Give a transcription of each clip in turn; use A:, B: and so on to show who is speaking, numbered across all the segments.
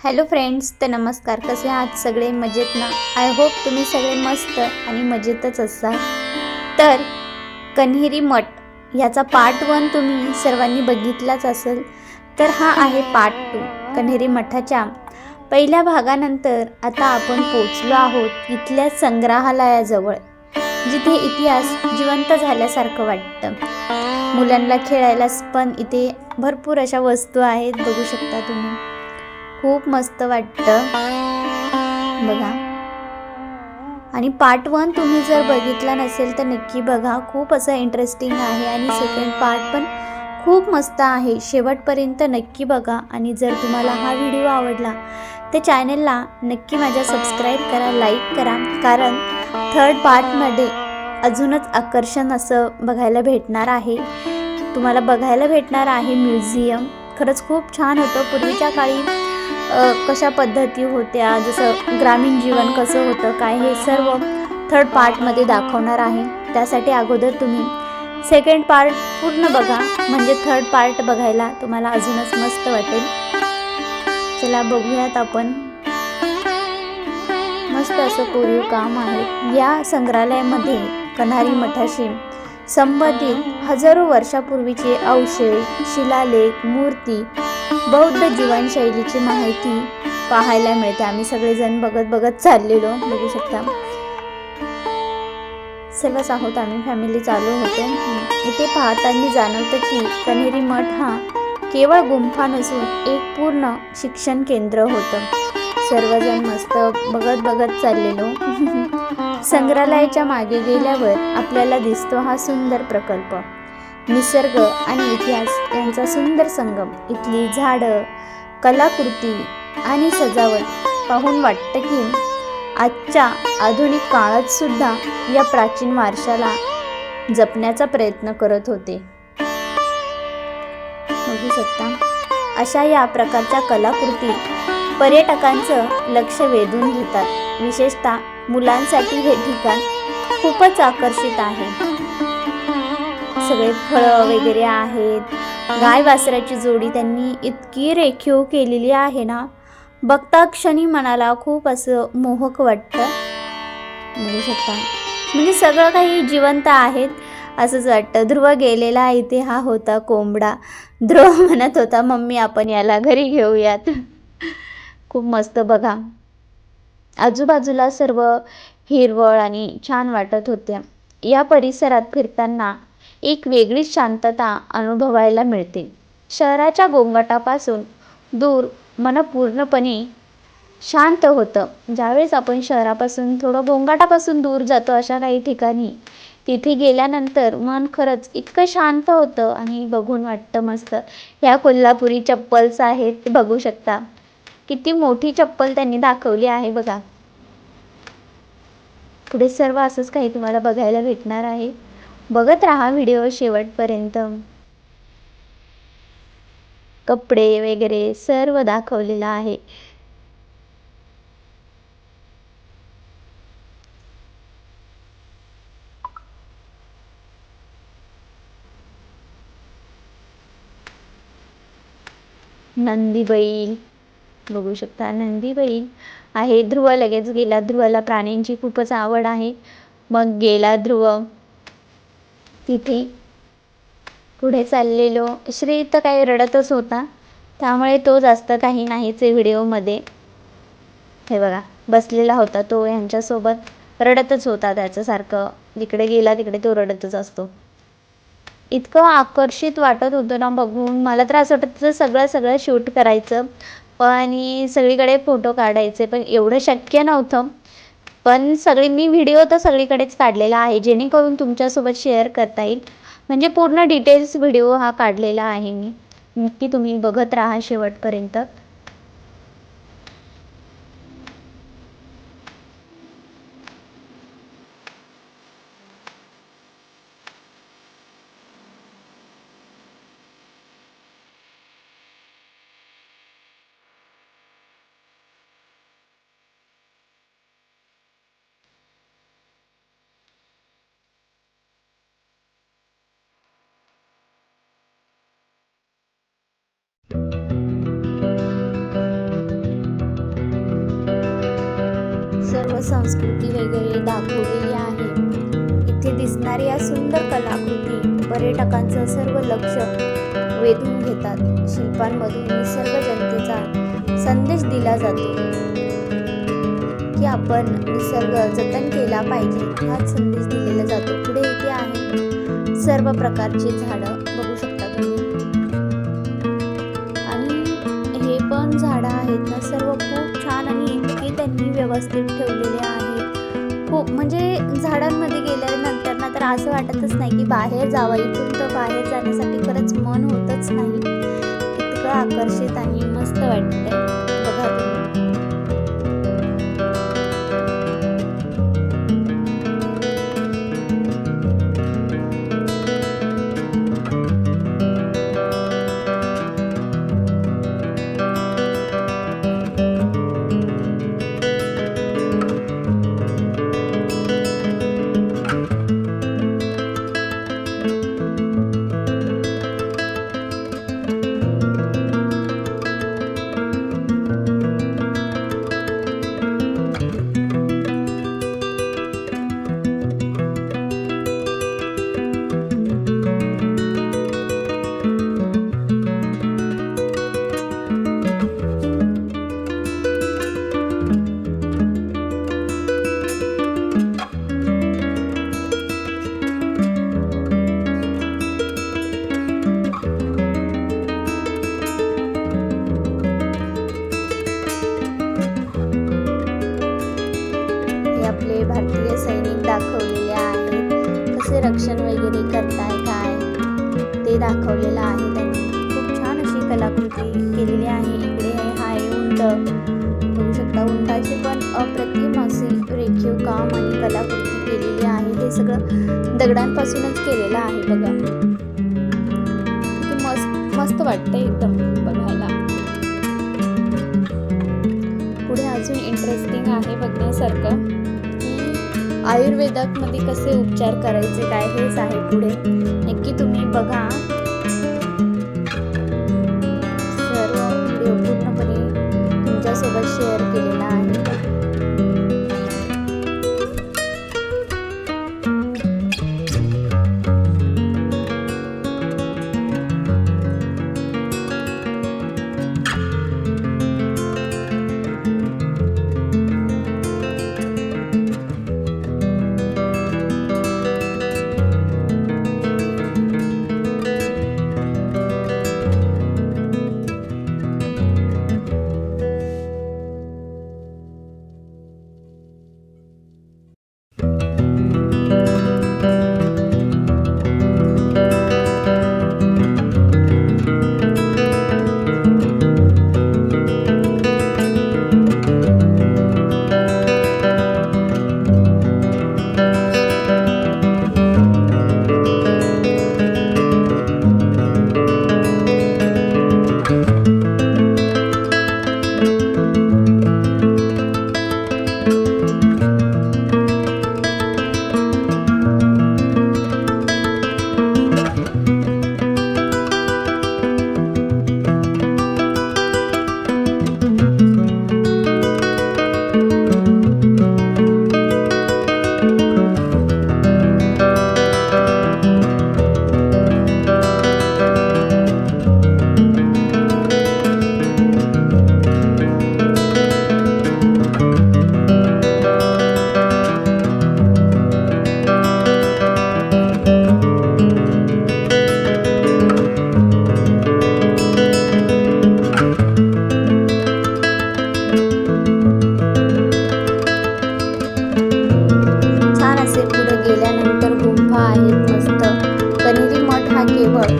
A: Hello friends, तर नमस्कार. कसे आहात सगळे? मजेत ना? आय होप तुम्ही सगळे मस्त आणि मजेतच असाल. तर कन्हेरी मठ ह्याचा पार्ट 1 तुम्ही सर्वांनी बघितलाच असेल. तर हा आहे पार्ट 2 कन्हेरी मठाच्या पहिल्या भागानंतर. आता आपण पोचलो आहोत इथल्या संग्रहालयाजवळ, जिथे इतिहास जिवंत झाल्यासारखं वाटतं. मुलांना खेळायला पण इथे भरपूर अशा वस्तू आहेत, बघू शकता तुम्ही. खूप मस्त वाटतं बघा. आणि पार्ट 1 तुम्ही जर बघितला नसेल तर नक्की बघा, खूप असं इंटरेस्टिंग आहे. आणि सेकंड पार्ट पण खूप मस्त आहे, शेवटपर्यंत नक्की बघा. आणि जर तुम्हाला हा व्हिडिओ आवडला तर चॅनलला नक्की माझ्या सबस्क्राईब करा, लाईक करा, कारण थर्ड पार्टमध्ये अजूनच आकर्षण असं बघायला भेटणार आहे. तुम्हाला बघायला भेटणार आहे म्युझियम. खरंच खूप छान होतं. पूर्वीच्या काळी कशा पद्धती होत्या, जसं ग्रामीण जीवन कसं होतं काय, हे सर्व थर्ड पार्टमध्ये दाखवणार आहे. त्यासाठी अगोदर तुम्ही सेकंड पार्ट पूर्ण बघा, म्हणजे थर्ड पार्ट बघायला तुम्हाला अजूनच मस्त वाटेल. चला बघूयात आपण. मस्त असं कोरीव काम आहे. या संग्रहालयामध्ये कन्हेरी मठाशी संबंधित हजारो वर्षापूर्वीचे अवशेष, शिलालेख, मूर्ती, बौद्ध जीवनशैलीची माहिती पाहायला मिळते. आम्ही सगळेजण बघत चाललेलो, बघू शकता. सर्वच आहोत आम्ही, फॅमिली चालू होतो. इथे पाहताना जाणवतं की कन्हेरी मठ हा केवळ गुंफा नसून एक पूर्ण शिक्षण केंद्र होतं. सर्वजण मस्त बघत चाललेलो. संग्रहालयाच्या मागे गेल्यावर आपल्याला दिसतो हा सुंदर प्रकल्प. निसर्ग आणि इतिहास यांचा सुंदर संगम. इथली झाडं, कलाकृती आणि सजावट पाहून वाटतं की आजच्या आधुनिक काळात सुद्धा या प्राचीन वारशाला जपण्याचा प्रयत्न करत होते. बघू शकता, अशा या प्रकारच्या कलाकृती पर्यटकांचं लक्ष वेधून घेतात. विशेषतः मुलांसाठी हे ठिकाण खूपच आकर्षित आहे. सगळे फळं वगैरे आहेत. गाय वासराची जोडी त्यांनी इतकी रेखीव केलेली आहे ना, बघता क्षणी मनाला खूप असं मोहक वाटतं. बघू शकता, म्हणजे सगळं काही जिवंत आहेत असंच वाटतं. ध्रुव गेलेला इथे हा होता कोंबडा. ध्रुव म्हणत होता, मम्मी आपण याला घरी घेऊयात. खूप मस्त बघा. आजूबाजूला सर्व हिरवळ आणि छान वाटत होत्या. या परिसरात फिरताना एक वेगळीच शांतता अनुभवायला मिळते. शहराच्या गोंगाटापासून दूर मन पूर्णपणे शांत होतं. ज्यावेळेस आपण शहरापासून थोडं गोंगाटापासून दूर जातो अशा काही ठिकाणी, तिथे गेल्यानंतर मन खरंच इतकं शांत होतं आणि बघून वाटतं मस्त. ह्या कोल्हापुरी चप्पल्स आहेत, ते बघू शकता. किती मोठी चप्पल त्यांनी दाखवली आहे बघा. पुढे सर्व असंच काही तुम्हाला बघायला भेटणार आहे. बघत राहा व्हिडिओ शेवटपर्यंत. कपडे वगैरे सर्व दाखवलेलं आहे. नंदी बैल बघू शकता, नंदी बैल आहे. ध्रुव लगेच गेला. ध्रुवला प्राण्यांची खूपच आवड आहे. मग गेला ध्रुव. तिथे पुढे चाललेलो. श्री तर काही रडतच होता, त्यामुळे तो जास्त काही नाहीच व्हिडिओमध्ये. हे बघा, बसलेला होता तो यांच्यासोबत, रडतच होता. त्याच्यासारखं जिकडे गेला तिकडे तो रडतच असतो. इतकं आकर्षित वाटत होतं ना बघून. मला तर असं वाटतं सगळं शूट करायचं आणि सगळीकडे फोटो काढायचे, पण एवढं शक्य नव्हतं. पण मी व्हिडिओ तर सगळीकडेच काढलेला आहे, जेणेकरून तुमच्यासोबत शेअर करता येईल. म्हणजे पूर्ण डिटेल्स व्हिडिओ हा काढलेला आहे मी. नक्की तुम्ही बघत राहा शेवटपर्यंत. संस्कृती वगैरे दाखवलेली आहे. इथे दिसणारी या सुंदर कलाकृती पर्यटकांचं सर्व लक्ष वेधून घेतात. शिल्पांमधून निसर्ग जनतेचा संदेश दिला जातो की आपण निसर्ग जतन केला पाहिजे, हाच संदेश दिलेला जातो. पुढे इथे आहे सर्व प्रकारची झाडं, बघू शकता तुम्ही. आणि हे पण झाडं आहेत ना सर्व खूप छान आणि इतके त्यांनी व्यवस्थित ठेवलेले आहे. खूप म्हणजे झाडांमध्ये गेल्यानंतर ना तर असं वाटतच नाही की बाहेर जावं. इथून तर बाहेर जाण्यासाठी खरंच मन होतच नाही. इतकं आकर्षित आणि मस्त वाटतंय बघा तुम्ही. आपले भारतीय सैनिक दाखवलेले आहेत. कसे रक्षण वगैरे करताय काय ते दाखवलेलं आहे त्यांनी. खूप छान अशी कलाकृती केलेली आहे. इकडे आहे उंट, बघू शकता. उंटाचे पण अप्रतिम असे रेखीव काम आणि कलाकृती केलेली आहे. हे सगळं दगडांपासूनच केलेलं आहे बघा. किती मस्त वाटतं एकदम बघायला. पुढे अजून इंटरेस्टिंग आहे बघण्यासारखं. आयुर्वेदामध्ये कसे उपचार करायचे काय हेच आहे पुढे. नक्की तुम्ही बघा. सर्व व्हिडिओ पूर्णपणे तुमच्यासोबत शेअर केलेला आहे.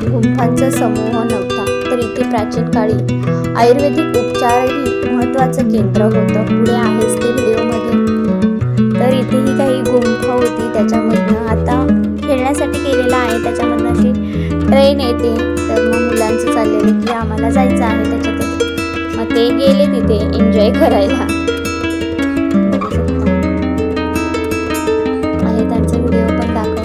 A: गुंफांचा समूह नव्हता, तर इथे प्राचीन काळी आयुर्वेदिक उपचारही महत्त्वाचं केंद्र होतं. पुढे आहेच ते व्हिडिओमध्ये. तर इथेही काही गुंफा होती, त्याच्यामधनं आता खेळण्यासाठी केलेलं आहे. त्याच्यामधनं अशी ट्रेन येते, तर मग मुलांचं चाललेलं की आम्हाला जायचं आहे त्याच्यातच. मग ते गेले तिथे एन्जॉय करायला. बघू शकता आहे त्यांचा व्हिडिओ पण दाखवते.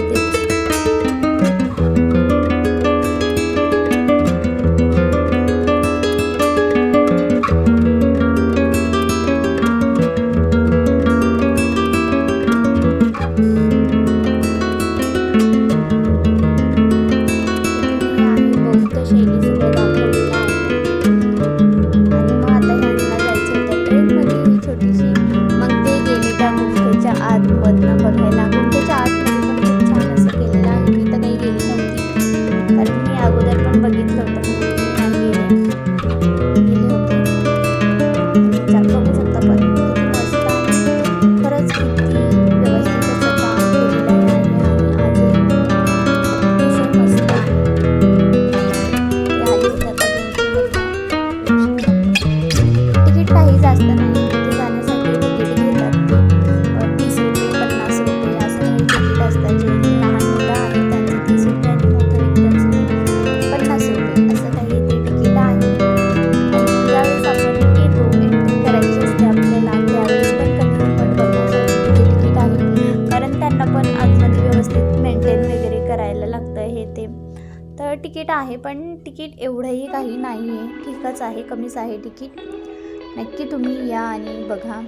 A: बघू शकता पण किती मस्त आहे खरंच, किती व्यवस्थित असं काम केलेलं आहे. आणि आजही अतिशय मस्त ते आली होती आता 200 तिकीट काही जास्त नाही. तिथे जाण्यासाठी तिकीट घेतात ते 30 रुपये 50 रुपये असं काही तिकीट असतात. जे लहान मुलं आहेत त्यांचे 30 रुपये आणि मोठ्या व्यक्तींचे 50 रुपये असं काही ते तिकीट आहे. आणि ज्यावेळेस आपण येतो एंट्री करायची असते आपल्याला, त्यावेळेस पण कन्हेरी मठ बघण्यासाठी तिथे तिकीट आहे. कारण त्यांना पण आतमध्ये व्यवस्थित मेंटेन वगैरे करायला लागतं हे ते. तर तिकीट आहे, पण तिकीट एवढंही काही नाही आहे, ठीकच आहे, कमीच आहे तिकीट. नक्की तुम्ही या आणि बघा.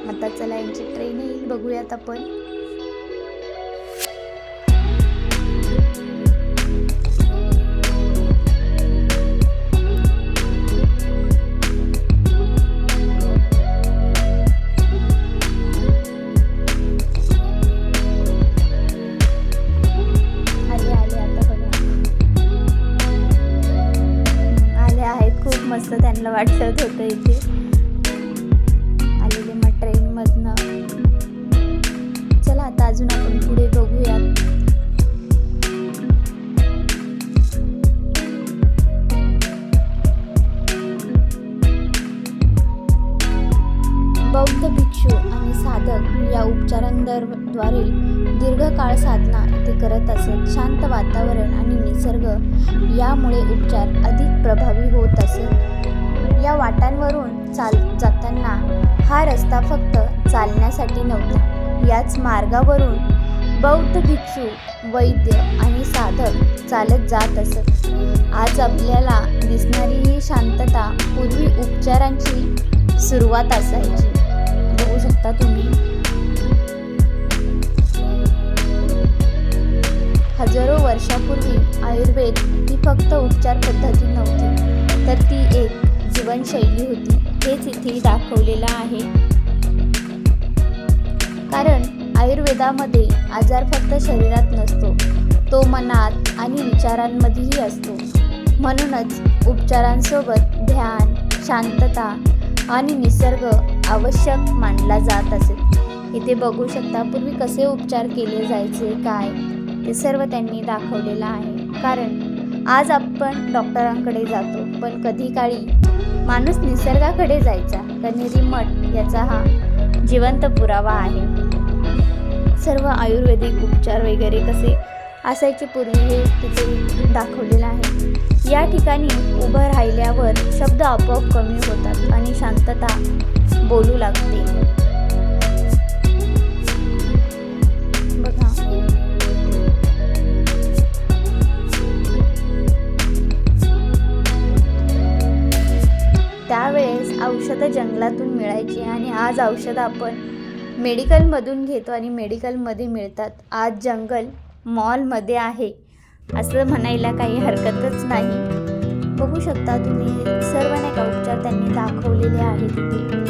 A: आता चला यांची ट्रेन येईल, बघूयात आपण. मस्त त्यांना वाटत होतं इथे आलेले मग ट्रेनमधनं. चला आता अजून आपण पुढे बघूयात. बौद्ध भिक्षू आणि साधक या उपचारांद्वारे दीर्घकाळ साधना ते करत असत. शांत वातावरण आणि निसर्ग यामुळे उपचार अधिक प्रभावी होत असत. या वाटांवरून जाताना हा रस्ता फक्त चालण्यासाठी नव्हता. याच मार्गावरून बौद्ध भिक्षू, वैद्य आणि साधक चालत जात असत. आज आपल्याला दिसणारी ही शांतता पूर्वी उपचारांची सुरुवात असायची. बघू शकता तुम्ही. हजारो वर्षापूर्वी आयुर्वेद ही फक्त उपचार पद्धती नव्हती, तर ती एक जीवनशैली होती. हेच इथे दाखवलेलं आहे. कारण आयुर्वेदामध्ये आजार फक्त शरीरात नसतो, तो मनात आणि विचारांमध्येही असतो. म्हणूनच उपचारांसोबत ध्यान, शांतता आणि निसर्ग आवश्यक मानला जात असे. इथे बघू शकता पूर्वी कसे उपचार केले जायचे, काय ते सर्व त्यांनी दाखवलेलं आहे. कारण आज आपण डॉक्टरांकडे जातो, पण कधी काळी माणूस निसर्गाकडे जायचा. कन्हेरी मठ याचा हा जिवंत पुरावा आहे. सर्व आयुर्वेदिक उपचार वगैरे कसे असायचे पूर्वी हे तिथे दाखवलेलं आहे. या ठिकाणी उभं राहिल्यावर शब्द आपोआप कमी होतात आणि शांतता बोलू लागते. बघा त्यावेळेस औषधं जंगलातून मिळायची आणि आज औषधं आपण मेडिकलमधून घेतो आणि मेडिकलमध्ये मिळतात. आज जंगल मॉलमध्ये आहे असं म्हणायला काही हरकतच नाही. बघू शकता तुम्ही सर्व नाही का उपचार त्यांनी दाखवलेले आहेत तिथे.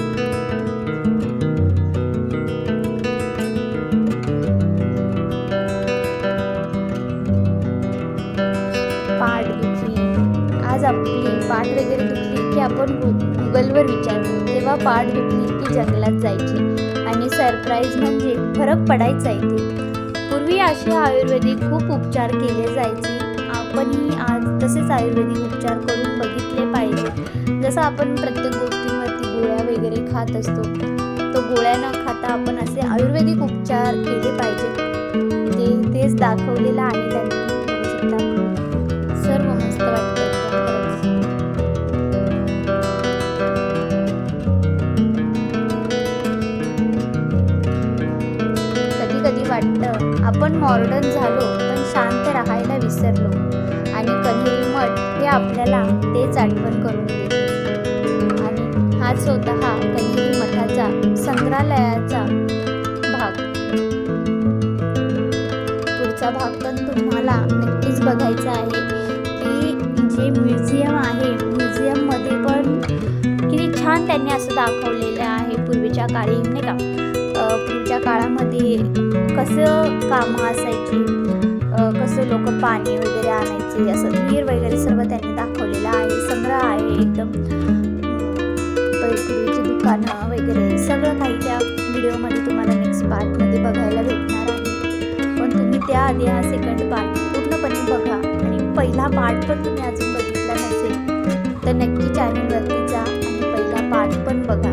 A: पाठदुखी, आज आपली पाठ वगैरे दुखली की आपण गुगलवर विचारतो, तेव्हा पाठ दुखली की जंगलात जायची आणि सरप्राईज म्हणजे फरक पडायचा इथे. पूर्वी असे आयुर्वेदिक खूप उपचार केले जायचे. आपणही आज तसेच आयुर्वेदिक उपचार करून बघितले पाहिजे. जसं आपण प्रत्येक गोष्टींवरती गोळ्या वगैरे खात असतो, तो गोळ्या न खाता आपण असे आयुर्वेदिक उपचार केले पाहिजे. तेच दाखवलेलं आहे त्यांनी. बघू शकता सर्व मस्त वाटतं. कधी वाटतं आपण मॉडर्न झालो पण शांत राहायला विसरलो, आणि कन्हेरी मठ हे आपल्याला तेच आठवण करून देते. आणि हाच होता हा कन्हेरी मठाचा संग्रहालयाचा भाग. पुढचा भाग पण तुम्हाला नक्कीच बघायचा आहे की जे म्युझियम आहे, म्युझियममध्ये पण किती छान त्यांनी असं दाखवलेलं आहे. पूर्वीच्या काळी नाही का, पूर्वीच्या काळामध्ये कसं कामं असायची, कसं लोक पाणी वगैरे आणायचे, असं विहीर वगैरे सर्व त्यांनी दाखवलेलं आहे. संग्रह आहे एकदम. पूर्वीची दुकानं वगैरे सगळं काही त्या व्हिडिओमध्ये तुम्हाला नेक्स्ट पार्टमध्ये बघायला भेटणार आहे. पण तुम्ही त्याआधी हा सेकंड पार्ट पूर्णपणे बघा आणि पहिला पार्ट पण तुम्ही अजून बघितला नसेल तर नक्की चॅनलवरती जा आणि पहिला पार्ट पण बघा.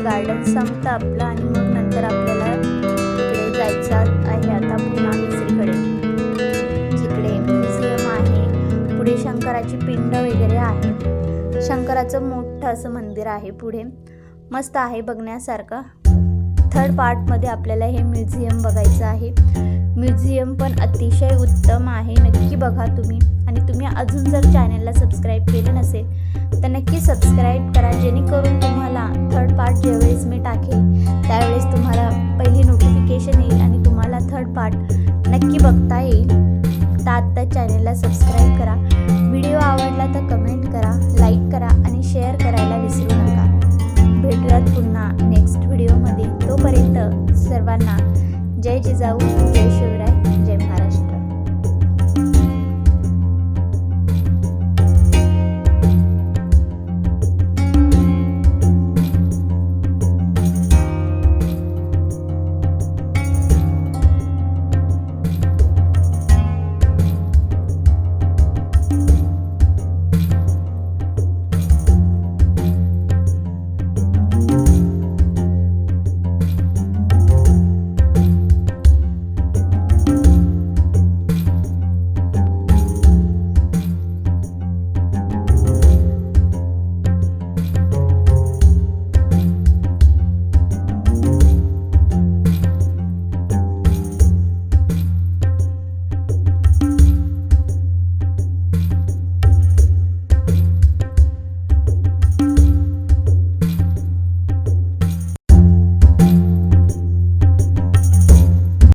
A: गार्डन संपतं आपलं आणि मग नंतर आपल्याला इकडे जायचं आहे आता पुन्हा दुसरीकडे, जिकडे म्युझियम आहे. पुढे शंकराची पिंड वगैरे आहे. शंकराचं मोठं असं मंदिर आहे पुढे, मस्त आहे बघण्यासारखं. थर्ड पार्टमध्ये आपल्याला हे म्युझियम बघायचं आहे. म्युझियम पण अतिशय उत्तम आहे, नक्की बघा तुम्ही. आणि तुम्ही अजून जर चॅनलला सबस्क्राईब केलं नसेल तर नक्की सबस्क्राईब करा, जेणेकरून तुम्हाला थर्ड पार्ट ज्यावेळेस मी टाकेल त्यावेळेस तुम्हाला पहिली नोटिफिकेशन येईल आणि तुम्हाला थर्ड पार्ट नक्की बघता येईल. तर आत्ता चॅनलला सबस्क्राईब करा. व्हिडिओ आवडला तर कमेंट करा, लाईक करा आणि शेअर करायला विसरू नका. भेटूयात पुन्हा नेक्स्ट व्हिडिओमध्ये. तोपर्यंत सर्वांना जय जिजाऊ, जय शिवराय.